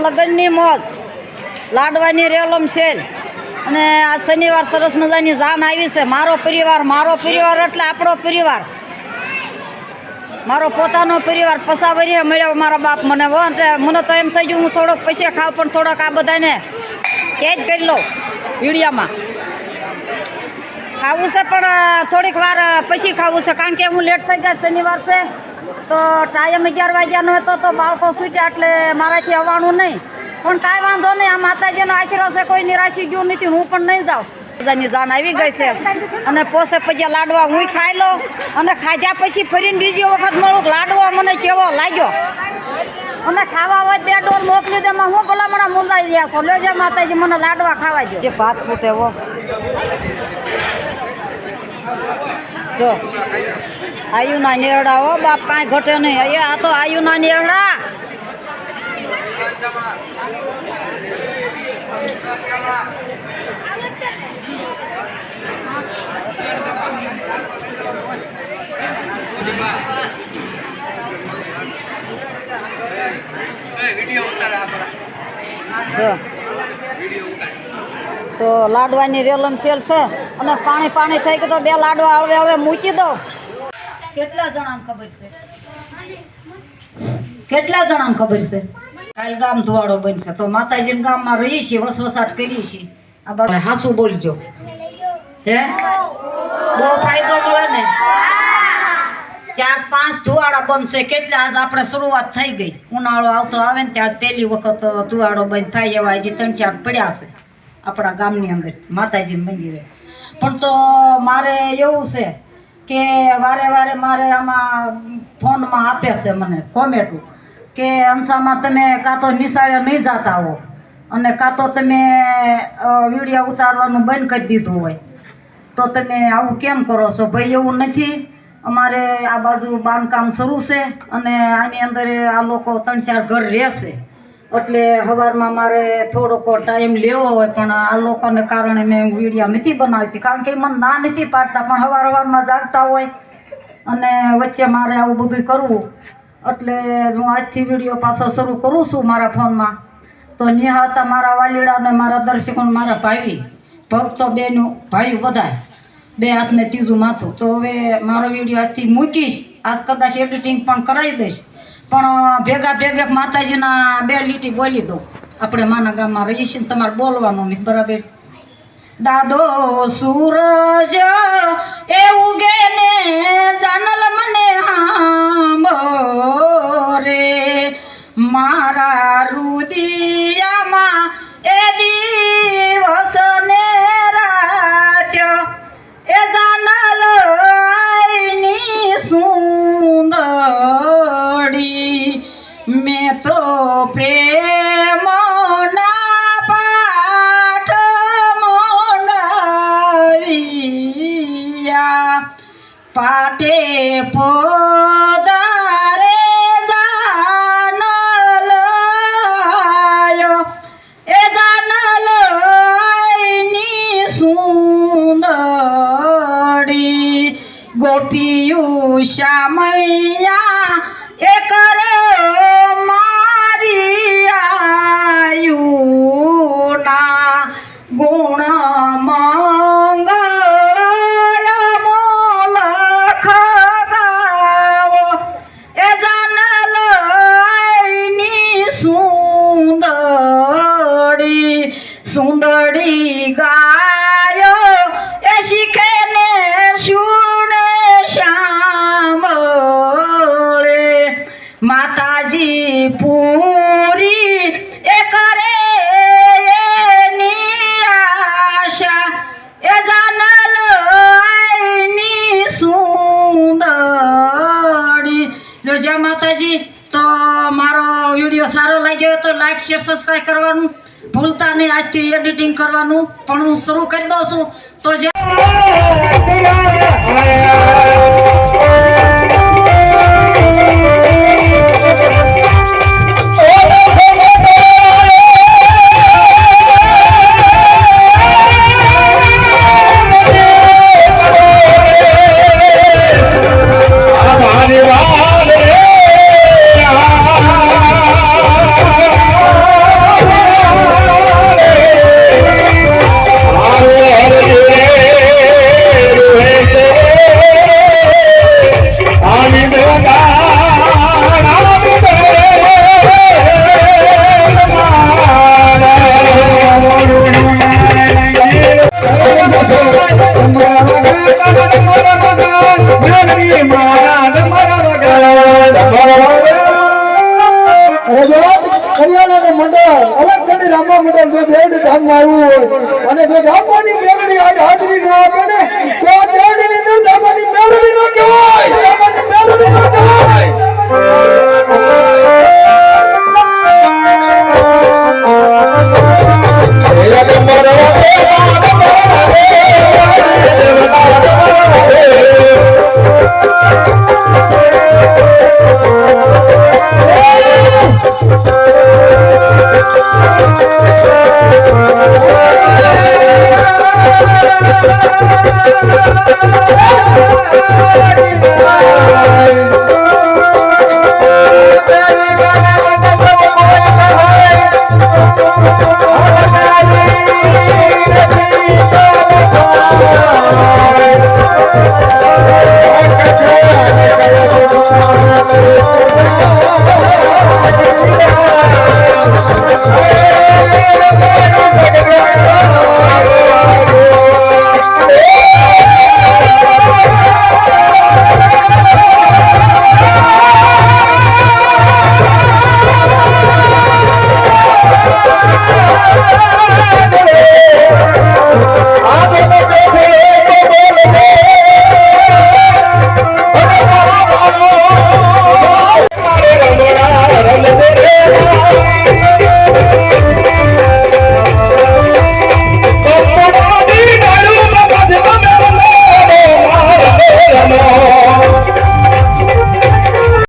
લગ્નની મોજ લાડવાની રેલમ શેલ અને આ શનિવાર સરસ મજાની જાન આવી છે. મારો પરિવાર એટલે આપણો પરિવાર, મારો પોતાનો પરિવાર. પસાવરીએ મળ્યો મારા બાપ મને મને તો એમ થઈ ગયું હું થોડોક પૈસા ખાવ પણ થોડોક આ બધાને કેદ કરી લઉં. વિડીયામાં ખાવું છે પણ થોડીક વાર પછી ખાવું છે, કારણ કે હું લેટ થઈ ગયા. શનિવાર છે તો ટાઈમ 11 વાગ્યાનો હતો તો બાળકો છૂટ્યા એટલે મારાથી આવવાનું નહીં. પણ કાંઈ વાંધો નહીં, આ માતાજીનો આશીર્વાદ છે, કોઈ નિરાશી ગયું નથી. હું પણ નહીં જાઉં. બધાની જાન આવી ગઈ છે અને પોસે પછી લાડવા હું ખાઈ લઉં અને ખાધ્યા પછી ફરીને બીજી વખત મળું લાડવો મને કેવો લાગ્યો. અને ખાવા હોય 2 ડોલ મોકલી દે, એમાં હું ભલામણા મુંજાઈ ગયા છો. લેજે માતાજી મને લાડવા ખાવા દો. જે ભાત ફૂટે હો જો આયુના નેવડા હો બાપ, કાંઈ ઘટે નહીં. આ તો આયુના નેવડા. તો લાડવાની રેલમ શેલ છે અને પાણી થઈ ગયું તો 2 લાડવા હવે મૂકી દો. કેટલા જણાને ખબર છે? કાલ ગામ ધુવાડો બનશે તો માતાજીના ગામમાં રહીએ છીએ, વસવસાટ કરીએ છીએ. આ બાબા હાચું બોલજો, હે બહુ ફાયદો મળે ને. 4-5 ધુવાડા બનશે. કેટલા આજ આપણે શરૂઆત થઈ ગઈ. ઉનાળો આવતો આવે ને ત્યાં પહેલી વખત ધુવાડો બંધ થાય એવા હજી 3-4 પડ્યા છે આપણા ગામની અંદર માતાજીના મંદિરે. પણ તો મારે એવું છે કે વારે મારે આમાં ફોનમાં આપે છે મને કોમેન્ટો કે અંશામાં તમે કાં તો નિશાળે નહીં જતા હો અને કાં તો તમે વિડીયો ઉતારવાનું બંધ કરી દીધું હોય તો તમે આવું કેમ કરો છો? ભાઈ એવું નથી. અમારે આ બાજુ બાંધકામ શરૂ છે અને આની અંદર આ લોકો 3-4 ઘર રહેશે એટલે સવારમાં મારે થોડોક ટાઈમ લેવો હોય. પણ આ લોકોને કારણે મેં વિડીયો નથી બનાવતી, કારણ કે મને ના નથી પાડતા. પણ સવારમાં જાગતા હોય અને વચ્ચે મારે આવું બધું કરવું એટલે હું આજથી વિડીયો પાછો શરૂ કરું છું મારા ફોનમાં. તો નિહાળતા મારા વાલીડાને, મારા દર્શકો, મારા ભાઈ ભક્તો, બેનું ભાઈઓ બધા 2 હાથને 3જું માથું. તો હવે મારો વિડીયો આજથી મૂકીશ. આજ કદાચ એડિટિંગ પણ કરાવી દઈશ. પણ ભેગા માતાજીના 2 લીટી બોલી દો. આપણે માના ગામમાં રહીએ છીએ, તમારે બોલવાનું નહીં, બરાબર? દાદો સૂરજ એ ઉગે ને જાનલ મને હાંભરે, મારા રુદિયામાં એ દિવસ ને રાત એ જાનલ આઈની સુંદરી. મેં તો પ્રેમ પાટે પોદારે જાનલ આયો એ જાનલ આઈની સુંદરી. ગોપીયું શ્યામૈયા એ કરે મારી આયુના ગુણ સુંદરી ગાયો એ શીખે ને સુને સાંભળે. માતાજી પૂરી એ કરે એની આશા એ જાનલ આઈની સુંદરી. જય માતાજી. તો મારો વિડીયો સારો લાગ્યો તો લાઈક, શેર, સબસ્ક્રાઈબ કરવાનું ભૂલતા નહીં. આજથી એડિટિંગ કરવાનું પણ હું શરૂ કરી દઉં છું. તો જે રામા મંડળ અલગ કરી રામા મંડળ જો દેવડી ધામમાં આવ્યું હોય અને જો રામાની મેલડી આજે હાજરી ન આપે ને તો આ દેવડીની અંદર રામાની મેલડી ન કહેવાય રામાની મેલડી ન કહેવાય